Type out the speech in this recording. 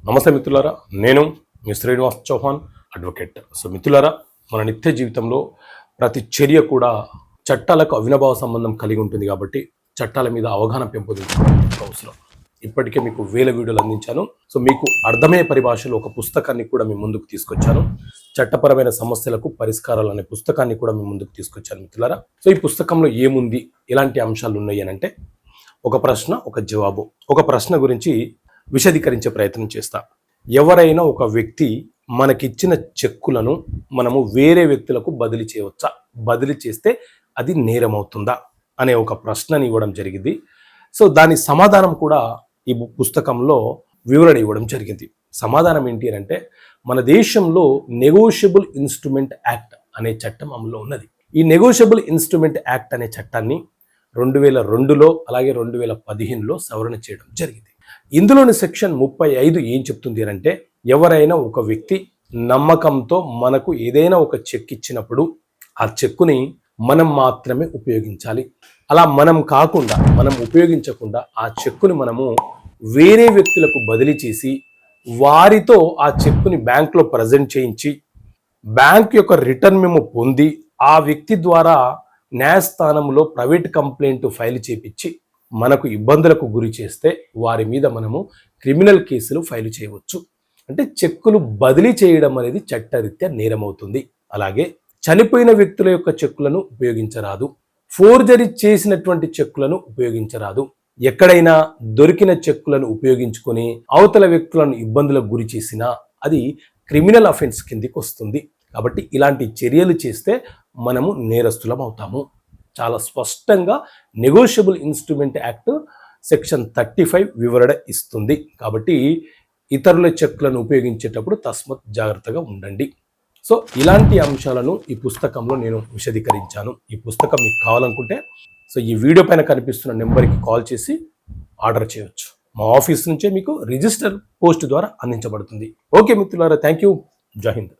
నమస్తే మిత్రులారా, నేను మీ శ్రీనివాస్ చౌహాన్ అడ్వకేట్. సో మిత్రులారా, మన నిత్య జీవితంలో ప్రతి చర్య కూడా చట్టాలకు అవినాభావ సంబంధం కలిగి ఉంటుంది కాబట్టి చట్టాల మీద అవగాహన పెంపొందించడం అవసరం. ఇప్పటికే మీకు వేల వీడియోలు అందించాను. సో మీకు అర్థమయ్యే పరిభాషలో ఒక పుస్తకాన్ని కూడా మీ ముందుకు తీసుకొచ్చాను. చట్టపరమైన సమస్యలకు పరిష్కారాలు అనే పుస్తకాన్ని కూడా మీ ముందుకు తీసుకొచ్చాను మిత్రులారా. సో ఈ పుస్తకంలో ఏముంది, ఎలాంటి అంశాలు ఉన్నాయి అని అంటే, ఒక ప్రశ్న ఒక జవాబు. ఒక ప్రశ్న గురించి విశదీకరించే ప్రయత్నం చేస్తా. ఎవరైనా ఒక వ్యక్తి మనకిచ్చిన చెక్కులను మనము వేరే వ్యక్తులకు బదిలీ చేయవచ్చా, బదిలీ చేస్తే అది నేరం అవుతుందా అనే ఒక ప్రశ్నని ఇవ్వడం జరిగింది. సో దాని సమాధానం కూడా ఈ పుస్తకంలో వివరణ ఇవ్వడం జరిగింది. సమాధానం ఏంటి అని అంటే, మన దేశంలో నెగోషియబుల్ ఇన్స్ట్రుమెంట్ యాక్ట్ అనే చట్టం అమల్లో ఉన్నది. ఈ నెగోషియబుల్ ఇన్స్ట్రుమెంట్ యాక్ట్ అనే చట్టాన్ని 2002లో అలాగే 2015లో సవరణ చేయడం జరిగింది. ఇందులోని సెక్షన్ 35 ఏం చెప్తుంది అంటే, ఎవరైనా ఒక వ్యక్తి నమ్మకంతో మనకు ఏదైనా ఒక చెక్ ఇచ్చినప్పుడు ఆ చెక్కుని మనం మాత్రమే ఉపయోగించాలి. అలా మనం కాకుండా, మనం ఉపయోగించకుండా ఆ చెక్కుని మనము వేరే వ్యక్తులకు బదిలీ చేసి వారితో ఆ చెక్కుని బ్యాంక్లో ప్రజెంట్ చేయించి బ్యాంక్ యొక్క రిటర్న్ మేము పొంది ఆ వ్యక్తి ద్వారా న్యాయస్థానంలో ప్రైవేట్ కంప్లైంట్ ఫైల్ చేపించి మనకు ఇబ్బందులకు గురి చేస్తే వారి మీద మనము క్రిమినల్ కేసులు ఫైల్ చేయవచ్చు. అంటే చెక్కులు బదిలీ చేయడం అనేది చట్టరీత్యా నేరమవుతుంది. అలాగే చనిపోయిన వ్యక్తుల యొక్క చెక్కులను ఉపయోగించరాదు, ఫోర్జరీ చేసినటువంటి చెక్కులను ఉపయోగించరాదు. ఎక్కడైనా దొరికిన చెక్కులను ఉపయోగించుకొని అవతల వ్యక్తులను ఇబ్బందులకు గురి చేసినా అది క్రిమినల్ అఫెన్స్ కిందికి వస్తుంది. కాబట్టి ఇలాంటి చర్యలు చేస్తే మనము నేరస్తులం అవుతాము. చాలా స్పష్టంగా నెగోషియబుల్ ఇన్స్ట్రుమెంట్ యాక్ట్ సెక్షన్ 35 వివరణ ఇస్తుంది. కాబట్టి ఇతరుల చెక్కులను ఉపయోగించేటప్పుడు తస్మత్ జాగ్రత్తగా ఉండండి. సో ఇలాంటి అంశాలను ఈ పుస్తకంలో నేను విశదీకరించాను. ఈ పుస్తకం మీకు కావాలనుకుంటే సో ఈ వీడియో పైన కనిపిస్తున్న నెంబర్కి కాల్ చేసి ఆర్డర్ చేయవచ్చు. మా ఆఫీస్ నుంచే మీకు రిజిస్టర్ పోస్ట్ ద్వారా అందించబడుతుంది. ఓకే మిత్రులారా, థ్యాంక్ యూ. జై హింద్.